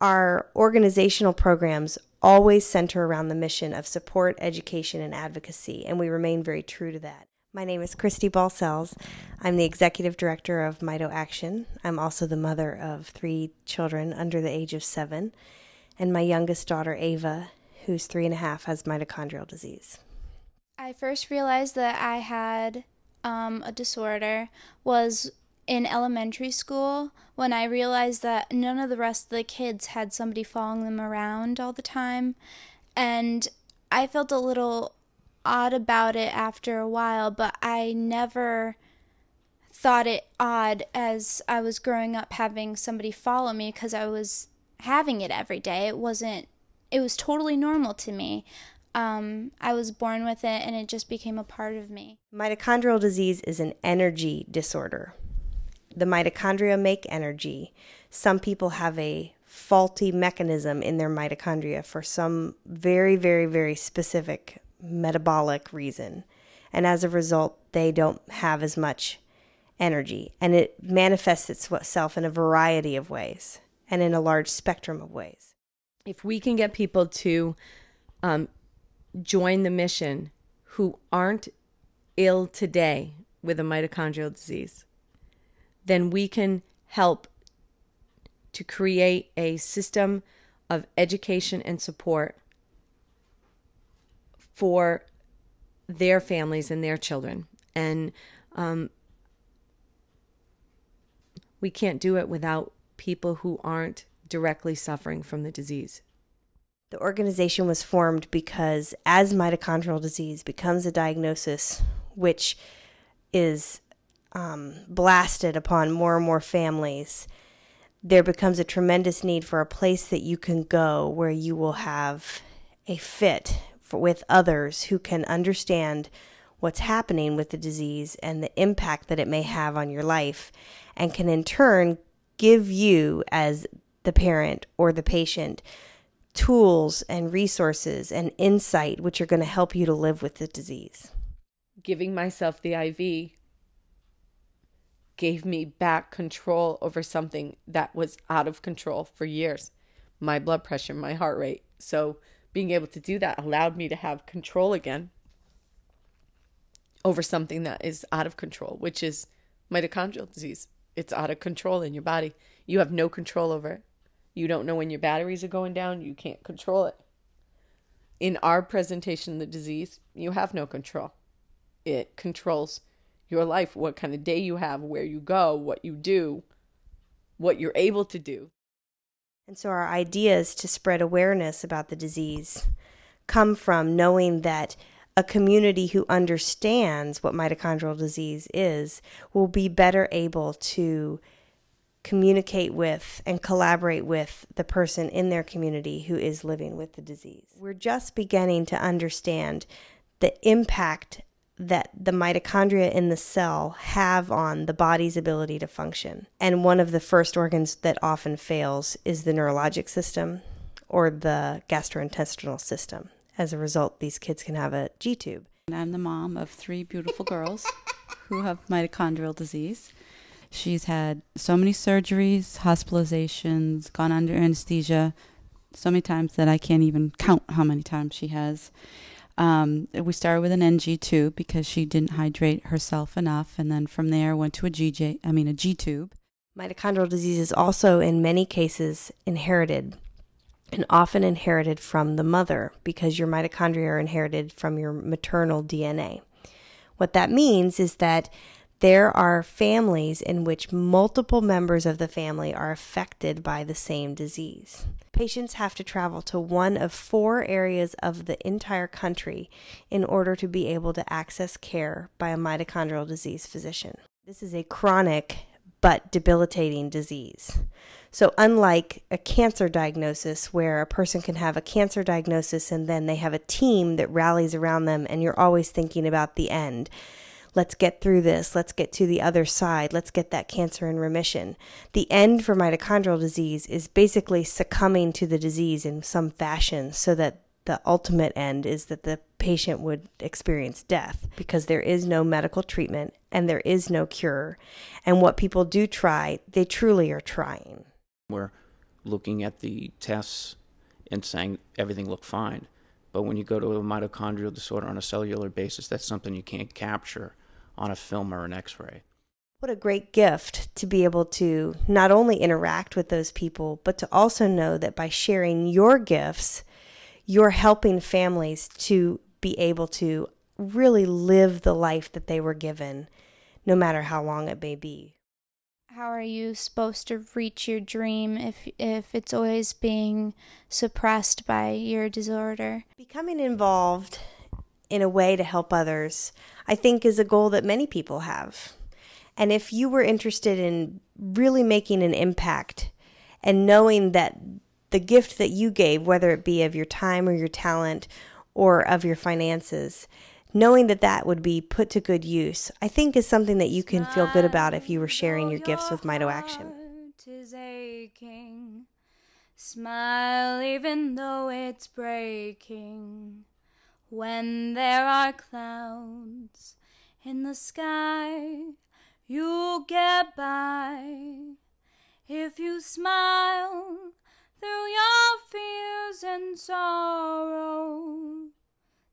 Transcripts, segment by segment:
Our organizational programs always center around the mission of support, education, and advocacy, and we remain very true to that. My name is Christy Balcells. I'm the Executive Director of MitoAction. I'm also the mother of 3 children under the age of 7, and my youngest daughter, Ava, who's 3.5, has mitochondrial disease. I first realized that I had a disorder was in elementary school when I realized that none of the rest of the kids had somebody following them around all the time. And I felt a little odd about it after a while, but I never thought it odd as I was growing up having somebody follow me because I was having it every day. It was totally normal to me. I was born with it and it just became a part of me. Mitochondrial disease is an energy disorder. The mitochondria make energy. Some people have a faulty mechanism in their mitochondria for some very, very, very specific metabolic reason. And as a result, they don't have as much energy. And it manifests itself in a variety of ways and in a large spectrum of ways. If we can get people to join the mission who aren't ill today with a mitochondrial disease, then we can help to create a system of education and support for their families and their children. And we can't do it without people who aren't directly suffering from the disease. The organization was formed because as mitochondrial disease becomes a diagnosis which is blasted upon more and more families, there becomes a tremendous need for a place that you can go where you will have a fit with others who can understand what's happening with the disease and the impact that it may have on your life, and can in turn give you, as the parent or the patient, tools and resources and insight which are going to help you to live with the disease. Giving myself the IV gave me back control over something that was out of control for years. My blood pressure, my heart rate. So being able to do that allowed me to have control again over something that is out of control, which is mitochondrial disease. It's out of control in your body. You have no control over it. You don't know when your batteries are going down. You can't control it. In our presentation of the disease, you have no control. It controls your life, what kind of day you have, where you go, what you do, what you're able to do. And so our ideas to spread awareness about the disease come from knowing that a community who understands what mitochondrial disease is will be better able to communicate with and collaborate with the person in their community who is living with the disease. We're just beginning to understand the impact that the mitochondria in the cell have on the body's ability to function. And one of the first organs that often fails is the neurologic system or the gastrointestinal system. As a result, these kids can have a G-tube. I'm the mom of 3 beautiful girls who have mitochondrial disease. She's had so many surgeries, hospitalizations, gone under anesthesia so many times that I can't even count how many times she has. We started with an NG tube because she didn't hydrate herself enough, and then from there went to a G-tube. Mitochondrial disease is also in many cases inherited, and often inherited from the mother because your mitochondria are inherited from your maternal DNA. What that means is that there are families in which multiple members of the family are affected by the same disease. Patients have to travel to one of 4 areas of the entire country in order to be able to access care by a mitochondrial disease physician. This is a chronic but debilitating disease. So unlike a cancer diagnosis where a person can have a cancer diagnosis and then they have a team that rallies around them and you're always thinking about the end, let's get through this. Let's get to the other side. Let's get that cancer in remission. The end for mitochondrial disease is basically succumbing to the disease in some fashion so that the ultimate end is that the patient would experience death because there is no medical treatment and there is no cure. And what people do try, they truly are trying. We're looking at the tests and saying everything looked fine. But when you go to a mitochondrial disorder on a cellular basis, that's something you can't capture on a film or an x-ray. What a great gift to be able to not only interact with those people, but to also know that by sharing your gifts, you're helping families to be able to really live the life that they were given, no matter how long it may be. How are you supposed to reach your dream if it's always being suppressed by your disorder? Becoming involved in a way to help others, I think, is a goal that many people have. And if you were interested in really making an impact and knowing that the gift that you gave, whether it be of your time or your talent or of your finances, knowing that that would be put to good use, I think is something that you can feel good about if you were sharing your gifts with MitoAction. Smile even though it's breaking. When there are clouds in the sky, you'll get by. If you smile through your fears and sorrow,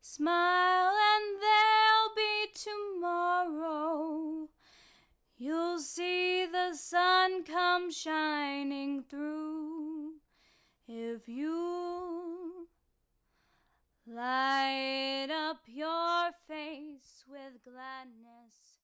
smile and there'll be tomorrow. You'll see the sun come shining through if you light up your face with gladness.